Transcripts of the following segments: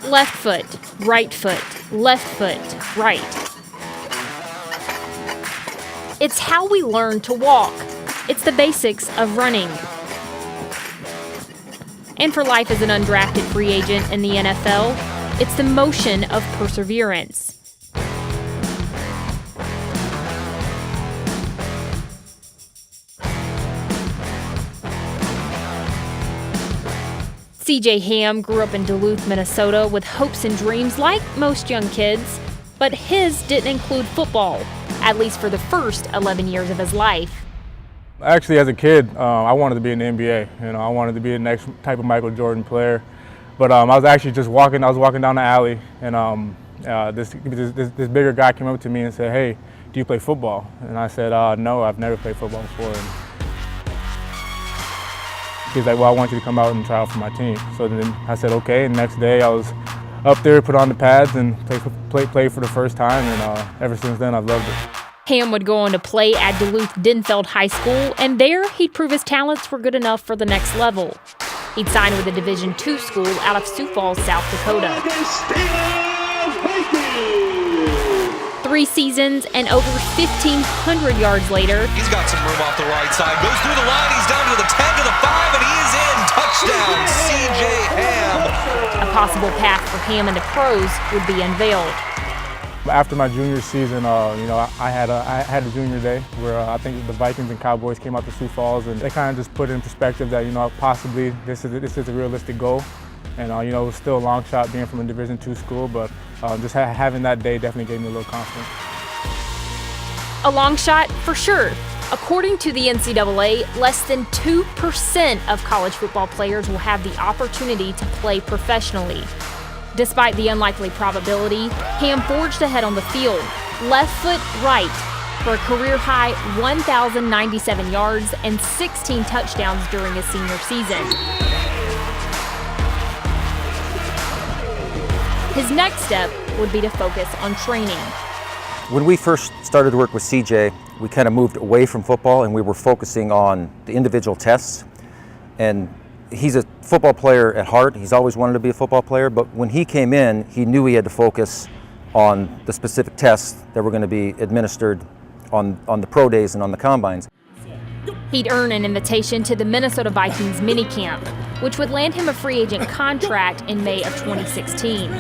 Left foot, right foot, left foot, right. It's how we learn to walk. It's the basics of running. And for life as an undrafted free agent in the NFL, it's the motion of perseverance. C.J. Ham grew up in Duluth, Minnesota with hopes and dreams like most young kids, but his didn't include football, at least for the first 11 years of his life. Actually, as a kid, I wanted to be in the NBA. I wanted to be the next type of Michael Jordan player. But I was actually just walking. I was walking down the alley, and this bigger guy came up to me and said, "Hey, do you play football?" And I said, "No, I've never played football before." And he's like, "Well, I want you to come out and try out for my team." So then I said, "Okay." And the next day, I was up there, put on the pads, and played for the first time. And ever since then, I've loved it. Ham would go on to play at Duluth Denfeld High School, and there he'd prove his talents were good enough for the next level. He'd sign with a Division II school out of Sioux Falls, South Dakota. Augustana Viking. 3 seasons and over 1,500 yards later, he's got some room off the right side, goes through the line, he's down to the 10 to the 5, and he is in. Touchdown, C.J. Ham. A possible path for Ham in the pros would be unveiled. After my junior season, I had a junior day where I think the Vikings and Cowboys came out to Sioux Falls, and they kind of just put in perspective that possibly this is a realistic goal, and it was still a long shot being from a Division II school, but just having that day definitely gave me a little confidence. A long shot for sure. According to the NCAA, less than 2% of college football players will have the opportunity to play professionally. Despite the unlikely probability, Ham forged ahead on the field, left foot right, for a career-high 1,097 yards and 16 touchdowns during his senior season. His next step would be to focus on training. When we first started to work with CJ, we kind of moved away from football and we were focusing on the individual tests. And he's a football player at heart. He's always wanted to be a football player, but when he came in, he knew he had to focus on the specific tests that were going to be administered on the pro days and on the combines. He'd earn an invitation to the Minnesota Vikings minicamp, which would land him a free agent contract in May of 2016.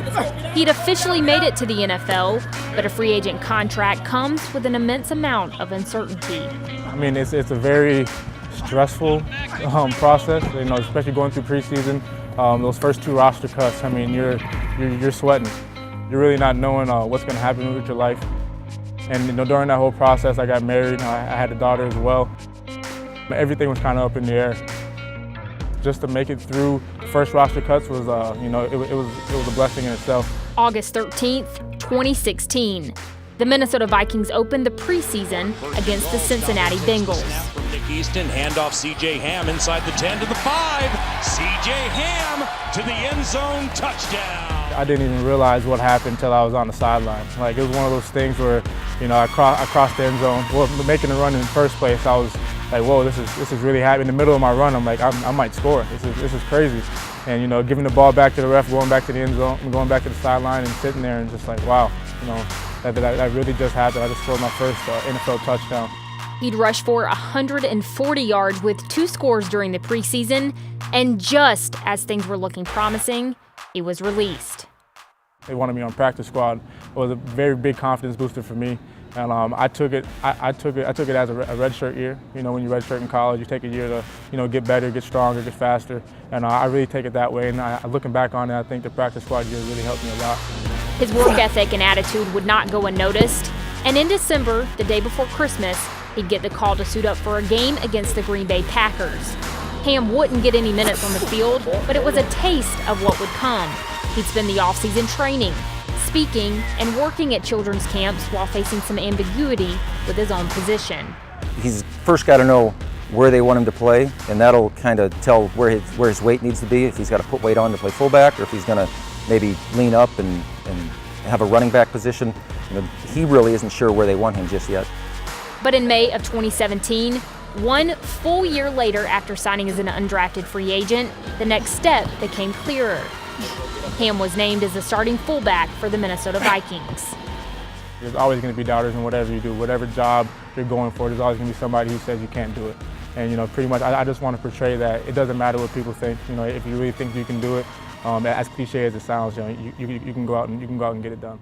He'd officially made it to the NFL, but a free agent contract comes with an immense amount of uncertainty. I mean, it's a very stressful process, especially going through preseason. Those first 2 roster cuts, I mean, you're sweating. You're really not knowing what's going to happen with your life. And during that whole process, I got married. I had a daughter as well. Everything was kind of up in the air. Just to make it through the first roster cuts was, it was a blessing in itself. August 13th, 2016. The Minnesota Vikings opened the preseason against the Cincinnati Bengals. From Nick Easton, handoff C.J. Ham inside the 10 to the 5. C.J. Ham to the end zone, touchdown. I didn't even realize what happened until I was on the sideline. Like, it was one of those things where, I crossed the end zone. Well, making the run in the first place, I was like, whoa, this is really happening. In the middle of my run, I'm like, I might score. This is crazy. And, giving the ball back to the ref, going back to the end zone, going back to the sideline and sitting there and just like, wow, that really just happened. I just scored my first NFL touchdown. He'd rush for 140 yards with 2 scores during the preseason, and just as things were looking promising, he was released. They wanted me on practice squad. It was a very big confidence booster for me, and I took it as a redshirt year. When you redshirt in college, you take a year to get better, get stronger, get faster, and I really take it that way. And looking back on it, I think the practice squad year really helped me a lot. His work ethic and attitude would not go unnoticed, and in December, the day before Christmas, he'd get the call to suit up for a game against the Green Bay Packers. Ham wouldn't get any minutes on the field, but it was a taste of what would come. He'd spend the offseason training, speaking, and working at children's camps while facing some ambiguity with his own position. He's first got to know where they want him to play, and that'll kind of tell where his weight needs to be, if he's got to put weight on to play fullback, or if he's going to maybe lean up and have a running back position. He really isn't sure where they want him just yet. But in May of 2017, 1 full year later after signing as an undrafted free agent, the next step became clearer. Ham was named as the starting fullback for the Minnesota Vikings. There's always going to be doubters in whatever you do, whatever job you're going for. There's always going to be somebody who says you can't do it. And pretty much, I just want to portray that it doesn't matter what people think. If you really think you can do it, as cliche as it sounds, you can go out and get it done.